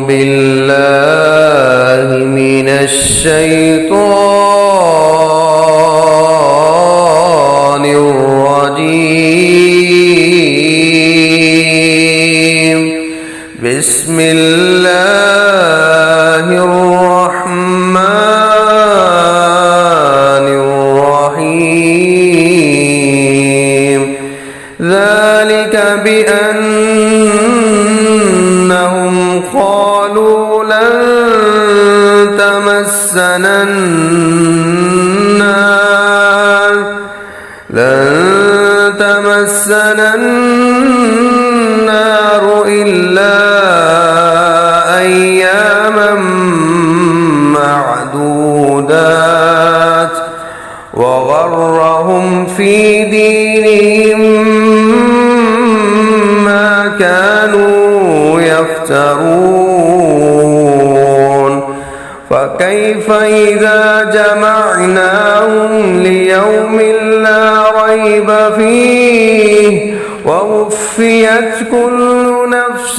بالله من الشيطان الرجيم. بسم الله الرحمن الرحيم. ذلك بأنهم قالوا لن تمسنا النار إلا أياما معدودات وغرهم في دينهم ما كانوا يفترون. فكيف إذا جمعناهم ليوم لا ريب فيه ووفيت كل نفس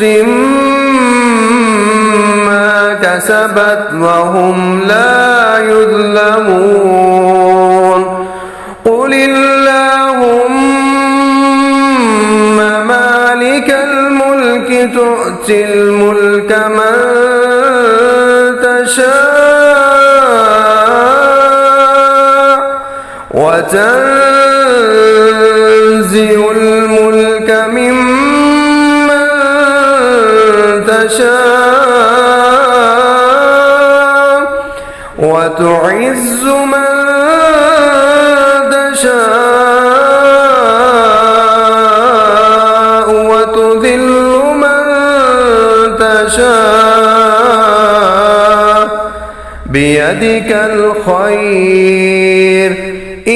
ما كسبت وهم لا يظلمون. قل اللهم مالك الملك تؤتي الملك من تشاء وتنزع الملك ممن تشاء وتعز من تشاء وتذل من تشاء بيدك الخير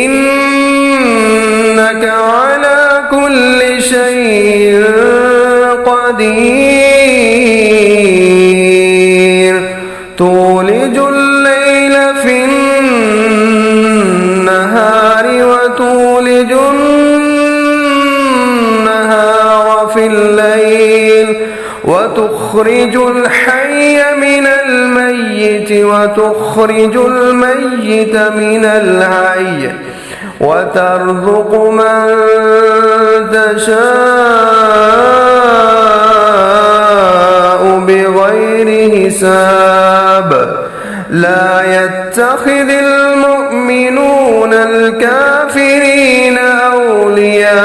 إنك على كل شيء قدير. تولج الليل في النهار وتولج النهار في الليل وتخرج الحي من الميت وتخرج الميت من الحي وترزق من تشاء بغير حساب. لا يتخذ المؤمنون الكافرين أولياء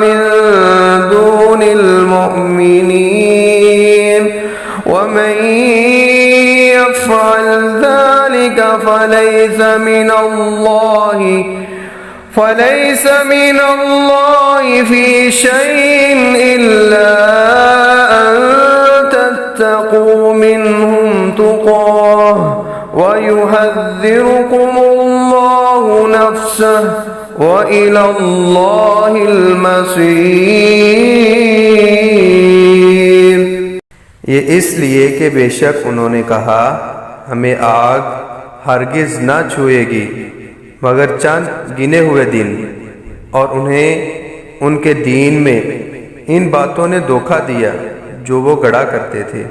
من دون المؤمنين ومن يفعل ذلك فليس من الله في شيء إلا أن تتقوا منهم تقاه ويحذركم الله نفسه وإلى الله المصير. ये इसलिए कि बेशक उन्होंने कहा हमें आग हरगिज ना छुएगी मगर चंद गिने हुए दिन, और उन्हें उनके दीन में इन बातों ने धोखा दिया जो वो गढ़ा करते थे।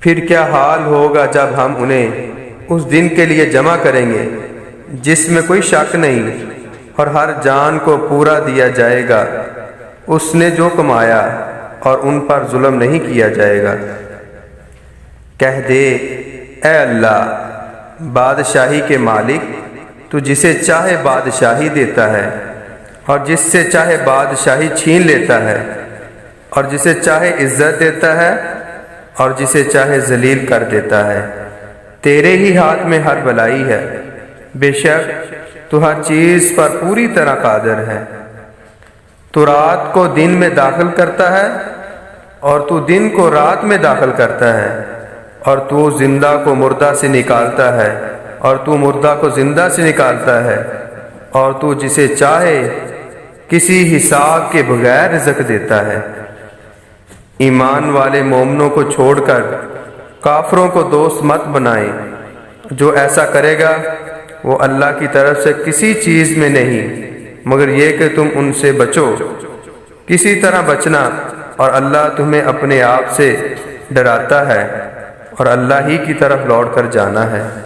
फिर क्या हाल होगा जब हम उन्हें उस दिन के लिए जमा करेंगे जिसमें कोई शक नहीं, और हर जान को पूरा दिया जाएगा उसने जो कमाया, और उन पर जुल्म नहीं किया जाएगा। कह दे, ऐ अल्लाह, बादशाही के मालिक, तू जिसे चाहे बादशाही देता है और जिससे चाहे बादशाही छीन लेता है, और जिसे चाहे इज्जत देता है और जिसे चाहे जलील कर देता है। तेरे ही हाथ में हर भलाई है, बेशक तू हर चीज पर पूरी तरह कादिर है। तू रात को दिन में दाखिल करता है और तू दिन को रात में दाखिल करता है, और तू जिंदा को मुर्दा से निकालता है और तू मुर्दा को जिंदा से निकालता है, और तू जिसे चाहे किसी हिसाब के बगैर रिज़्क़ देता है। ईमान वाले मोमिनों को छोड़कर काफरों को दोस्त मत बनाएं। जो ऐसा करेगा वो अल्लाह की तरफ से किसी चीज़ में नहीं, मगर ये कि तुम उनसे बचो। किसी तरह बचना اور اللہ تمہیں اپنے آپ سے ڈراتا ہے اور اللہ ہی کی طرف لوٹ کر جانا ہے۔